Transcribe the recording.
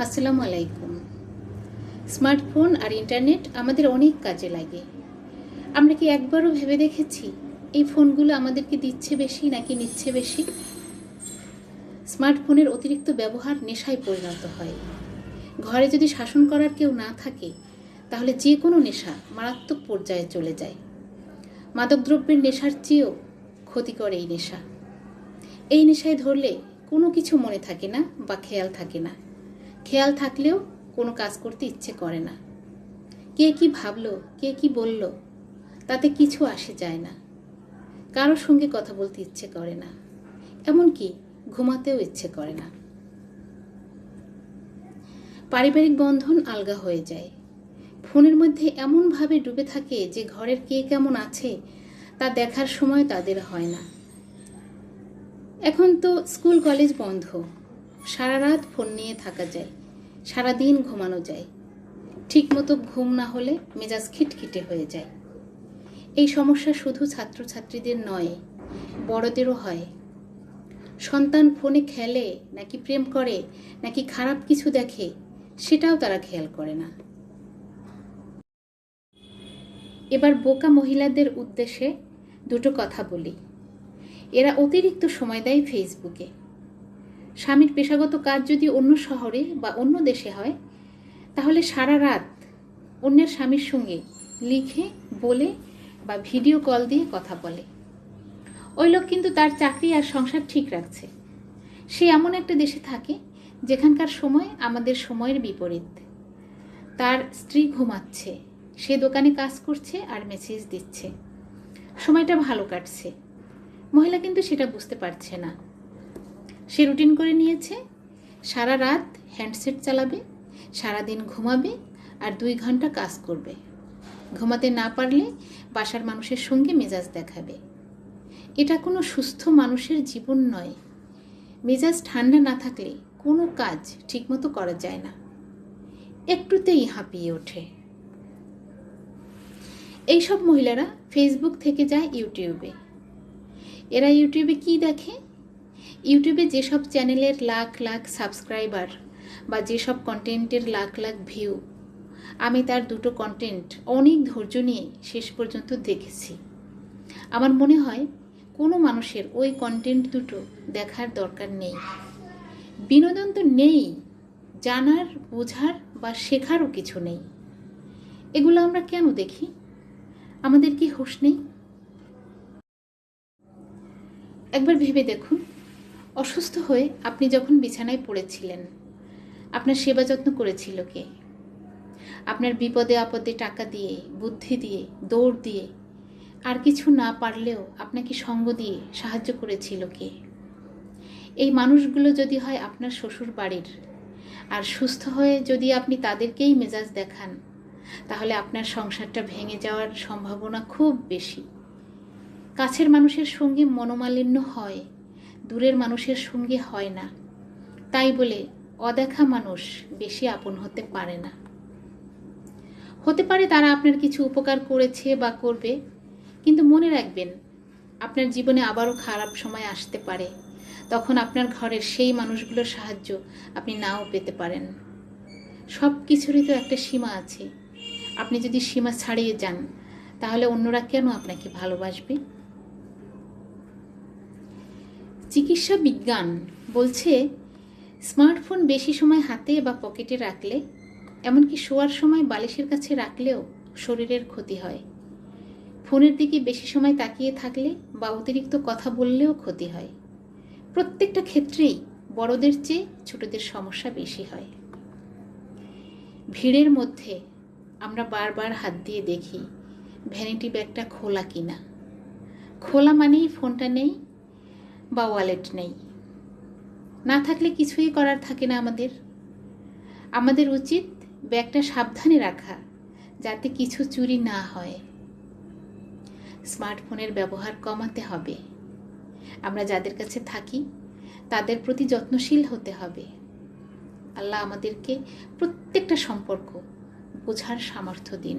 আসসালামু আলাইকুম। স্মার্টফোন আর ইন্টারনেট আমাদের অনেক কাজে লাগে। আমরা কি একবারও ভেবে দেখেছি এই ফোনগুলো আমাদেরকে দিচ্ছে বেশি নাকি নিচ্ছে বেশি? স্মার্টফোনের অতিরিক্ত ব্যবহার নেশায় পরিণত হয়। ঘরে যদি শাসন করার কেউ না থাকে তাহলে যে কোনো নেশা মারাত্মক পর্যায়ে চলে যায়। মাদকদ্রব্যের নেশার চেয়েও ক্ষতিকর এই নেশা। এই নেশায় ধরলে কোনো কিছু মনে থাকে না বা খেয়াল থাকে না। খেয়াল থাকলেও কোনো কাজ করতে ইচ্ছে করে না। কে কি ভাবলো, কে কি বলল, তাতে কিছু আসে যায় না। কারোর সঙ্গে কথা বলতে ইচ্ছে করে না, এমনকি ঘুমাতেও ইচ্ছে করে না। পারিবারিক বন্ধন আলগা হয়ে যায়। ফোনের মধ্যে এমনভাবে ডুবে থাকে যে ঘরের কে কেমন আছে তা দেখার সময় তাদের হয় না। এখন তো স্কুল কলেজ বন্ধ, সারা রাত ফোন নিয়ে থাকা যায়, সারাদিন ঘুমানো যায়। ঠিকমতো ঘুম না হলে মেজাজ খিটখিটে হয়ে যায়। এই সমস্যা শুধু ছাত্রছাত্রীদের নয়, বড়দেরও হয়। সন্তান ফোনে খেলে নাকি প্রেম করে নাকি খারাপ কিছু দেখে সেটাও তারা খেয়াল করে না। এবার বোকা মহিলাদের উদ্দেশ্যে দুটো কথা বলি। এরা অতিরিক্ত সময় দেয় ফেসবুকে। স্বামীর পেশাগত কাজ যদি অন্য শহরে বা অন্য দেশে হয় তাহলে সারা রাত অন্যের স্বামীর সঙ্গে লিখে, বলে বা ভিডিও কল দিয়ে কথা বলে। ওই লোক কিন্তু তার চাকরি আর সংসার ঠিক রাখছে। সে এমন একটা দেশে থাকে যেখানকার সময় আমাদের সময়ের বিপরীত। তার স্ত্রী ঘুমাচ্ছে, সে দোকানে কাজ করছে আর মেসেজ দিচ্ছে। সময়টা ভালো কাটছে। মহিলা কিন্তু সেটা বুঝতে পারছে না। সে রুটিন করে নিয়েছে, সারা রাত হ্যান্ডসেট চালাবে, সারাদিন ঘুমাবে আর 2 ঘন্টা কাজ করবে। ঘুমাতে না পারলে বাসার মানুষের সঙ্গে মেজাজ দেখাবে। এটা কোনো সুস্থ মানুষের জীবন নয়। মেজাজ ঠান্ডা না থাকলে কোনো কাজ ঠিকমতো করা যায় না, একটুতেই হাঁপিয়ে ওঠে। এইসব মহিলারা ফেসবুক থেকে যায় ইউটিউবে। এরা ইউটিউবে কি দেখে? ইউটিউবে যেসব চ্যানেলের লাখ লাখ সাবস্ক্রাইবার বা যেসব কন্টেন্টের লাখ লাখ ভিউ, আমি তার দুটো কন্টেন্ট অনেক ধৈর্য নিয়ে শেষ পর্যন্ত দেখেছি। আমার মনে হয় কোনো মানুষের ওই কন্টেন্ট দুটো দেখার দরকার নেই। বিনোদন তো নেই, জানার, বোঝার বা শেখারও কিছু নেই। এগুলো আমরা কেন দেখি? আমাদের কি হুঁশ নেই? একবার ভেবে দেখুন, অসুস্থ হয়ে আপনি যখন বিছানায় পড়েছিলেন, আপনার সেবা যত্ন করেছিল কে? আপনার বিপদে আপদে টাকা দিয়ে, বুদ্ধি দিয়ে, দৌড় দিয়ে, আর কিছু না পারলেও আপনাকে সঙ্গ দিয়ে সাহায্য করেছিল কে? এই মানুষগুলো যদি হয় আপনার শ্বশুর বাড়ির, আর সুস্থ হয়ে যদি আপনি তাদেরকেই মেজাজ দেখান, তাহলে আপনার সংসারটা ভেঙে যাওয়ার সম্ভাবনা খুব বেশি। কাছের মানুষের সঙ্গে মনোমালিন্য হয়, দূরের মানুষের সঙ্গে হয় না। তাই বলে অদেখা মানুষ বেশি আপন হতে পারে না। হতে পারে তারা আপনার কিছু উপকার করেছে বা করবে, কিন্তু মনে রাখবেন আপনার জীবনে আবারও খারাপ সময় আসতে পারে। তখন আপনার ঘরের সেই মানুষগুলোর সাহায্য আপনি নাও পেতে পারেন। সব কিছুরই তো একটা সীমা আছে। আপনি যদি সীমা ছাড়িয়ে যান তাহলে অন্যরা কেন আপনাকে ভালোবাসবে? চিকিৎসা বিজ্ঞান বলছে স্মার্টফোন বেশি সময় হাতে বা পকেটে রাখলে, এমনকি শোয়ার সময় বালিশের কাছে রাখলেও শরীরের ক্ষতি হয়। ফোনের দিকে বেশি সময় তাকিয়ে থাকলে বা অতিরিক্ত কথা বললেও ক্ষতি হয়। প্রত্যেকটা ক্ষেত্রেই বড়দের চেয়ে ছোটদের সমস্যা বেশি হয়। ভিড়ের মধ্যে আমরা বারবার হাত দিয়ে দেখি ভ্যানিটি ব্যাগটা খোলা কিনা। খোলা মানেই ফোনটা নেই বা ওয়ালেট নেই। না থাকলে কিছুই করার থাকে না আমাদের উচিত ব্যাগটা সাবধানে রাখা, যাতে কিছু চুরি না হয়। স্মার্টফোনের ব্যবহার কমাতে হবে। আমরা যাদের কাছে থাকি তাদের প্রতি যত্নশীল হতে হবে। আল্লাহ আমাদেরকে প্রত্যেকটা সম্পর্ক বোঝার সামর্থ্য দিন।